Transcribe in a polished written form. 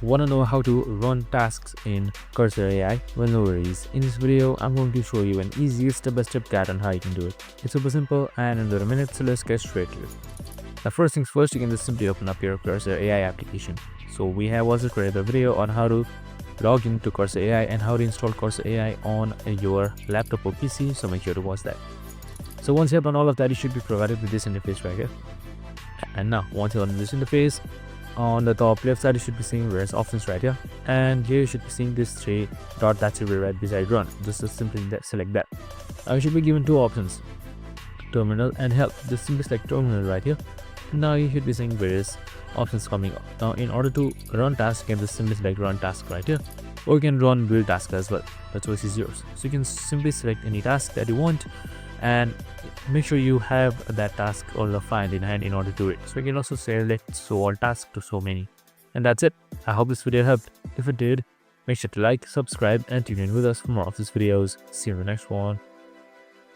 Want to know how to run tasks in Cursor AI? Well, no worries. In this video, I'm going to show you an easy step-by-step guide on how you can do it. It's super simple and under a minute, so let's get straight to it. Now, first things first, you can just simply open up your Cursor AI application. So we have also created a video on how to log into Cursor AI and how to install Cursor AI on your laptop or PC, so make sure to watch that. So once you have done all of that, you should be provided with this interface right here. And now, once you're on this interface, on the top left side you should be seeing various options right here, and here you should be seeing this three dot that's right beside run. Just simply select that. Now you should be given two options, terminal and help. Just simply select terminal right here. Now you should be seeing various options coming up. Now in order to run task, you can just simply select run task right here, or you can run build task as well. The choice is yours. So you can simply select any task that you want and make sure you have that task or the file in hand in order to do it. So you can also select show all tasks to so many. And that's it. I hope this video helped. If it did, make sure to like, subscribe and tune in with us for more of these videos. See you in the next one.